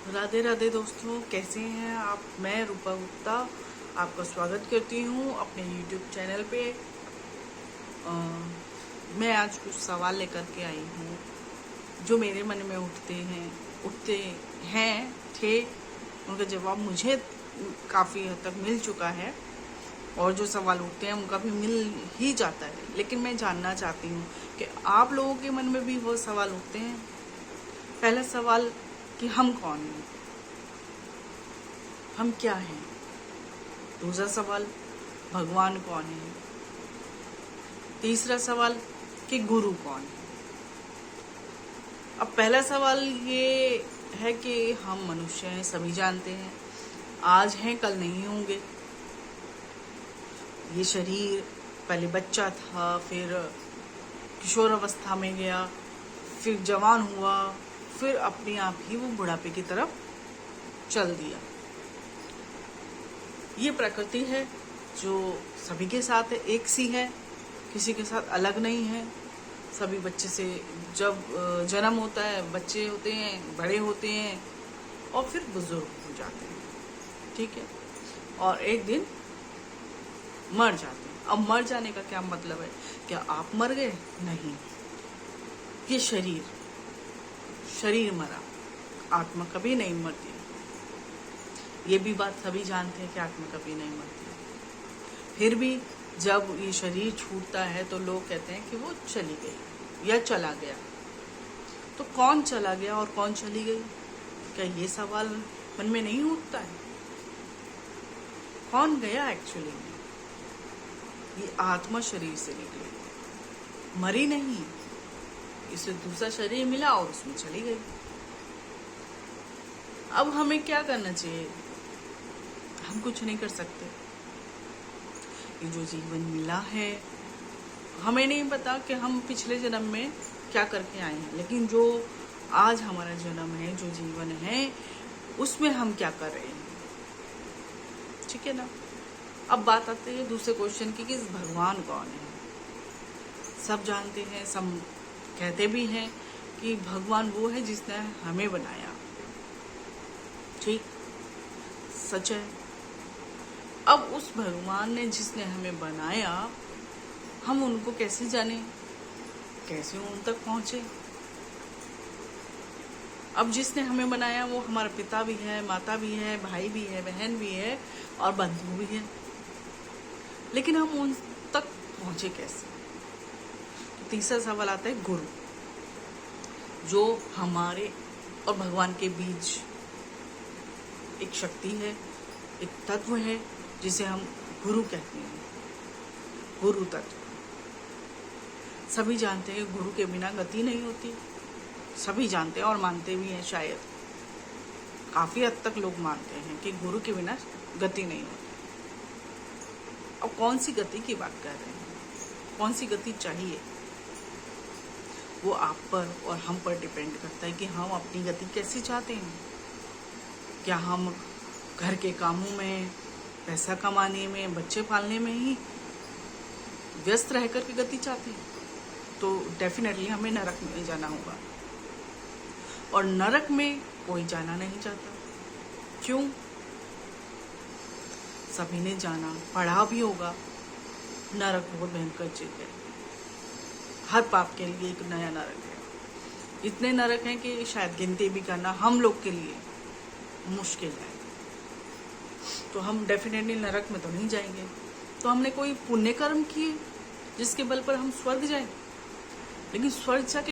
राधे राधे दोस्तों, कैसे हैं आप। मैं रूपा गुप्ता आपका स्वागत करती हूँ अपने YouTube चैनल पे। मैं आज कुछ सवाल लेकर के आई हूँ जो मेरे मन में उठते हैं थे। उनका जवाब मुझे काफ़ी हद तक मिल चुका है और जो सवाल उठते हैं उनका भी मिल ही जाता है, लेकिन मैं जानना चाहती हूँ कि आप लोगों के मन में भी वो सवाल उठते हैं। पहला सवाल कि हम कौन हैं, हम क्या हैं। दूसरा सवाल, भगवान कौन है। तीसरा सवाल कि गुरु कौन है। अब पहला सवाल ये है कि हम मनुष्य हैं, सभी जानते हैं, आज हैं कल नहीं होंगे। ये शरीर पहले बच्चा था, फिर किशोर अवस्था में गया, फिर जवान हुआ, फिर अपने आप ही वो बुढ़ापे की तरफ चल दिया। ये प्रकृति है जो सभी के साथ है, एक सी है, किसी के साथ अलग नहीं है। सभी बच्चे से जब जन्म होता है, बच्चे होते हैं, बड़े होते हैं और फिर बुजुर्ग हो जाते हैं, ठीक है, और एक दिन मर जाते हैं। अब मर जाने का क्या मतलब है? क्या आप मर गए? नहीं, ये शरीर मरा, आत्मा कभी नहीं मरती। ये भी बात सभी जानते हैं कि आत्मा कभी नहीं मरती। फिर भी जब ये शरीर छूटता है तो लोग कहते हैं कि वो चली गई या चला गया। तो कौन चला गया और कौन चली गई, क्या ये सवाल मन में नहीं उठता है? कौन गया एक्चुअली में? ये आत्मा शरीर से निकली, मरी नहीं, इसे दूसरा शरीर मिला और उसमें चली गई। अब हमें क्या करना चाहिए? हम कुछ नहीं कर सकते। ये जो जीवन मिला है, हमें नहीं पता कि हम पिछले जन्म में क्या करके आए हैं, लेकिन जो आज हमारा जन्म है, जो जीवन है, उसमें हम क्या कर रहे हैं, ठीक है ना। अब बात आती है दूसरे क्वेश्चन की कि भगवान कौन है। सब जानते हैं, सब कहते भी हैं कि भगवान वो है जिसने हमें बनाया, ठीक, सच है। अब उस भगवान ने जिसने हमें बनाया, हम उनको कैसे जाने, कैसे उन तक पहुंचे? अब जिसने हमें बनाया वो हमारा पिता भी है, माता भी है, भाई भी है, बहन भी है और बंधु भी है, लेकिन हम उन तक पहुंचे कैसे? तो तीसरा सवाल आता है गुरु, जो हमारे और भगवान के बीच एक शक्ति है, एक तत्व है जिसे हम गुरु कहते हैं, गुरु तत्व। सभी जानते हैं गुरु के बिना गति नहीं होती, सभी जानते हैं और मानते भी हैं, शायद काफी हद तक लोग मानते हैं कि गुरु के बिना गति नहीं होती। अब कौन सी गति की बात कर रहे हैं, कौन सी गति चाहिए? वो आप पर और हम पर डिपेंड करता है कि हम अपनी गति कैसी चाहते हैं। क्या हम घर के कामों में, पैसा कमाने में, बच्चे पालने में ही व्यस्त रह कर के गति चाहते हैं? तो डेफिनेटली हमें नरक में जाना होगा, और नरक में कोई जाना नहीं चाहता। क्यों? सभी ने जाना, पढ़ा भी होगा, नरक बहुत भयंकर चीज है। हर पाप के लिए एक नया नरक है। इतने नरक हैं कि शायद गिनती भी करना हम लोग के लिए मुश्किल है। तो हम डेफिनेटली नरक में तो नहीं जाएंगे। तो हमने कोई पुण्य कर्म किए जिसके बल पर हम स्वर्ग जाएं, लेकिन स्वर्ग जाके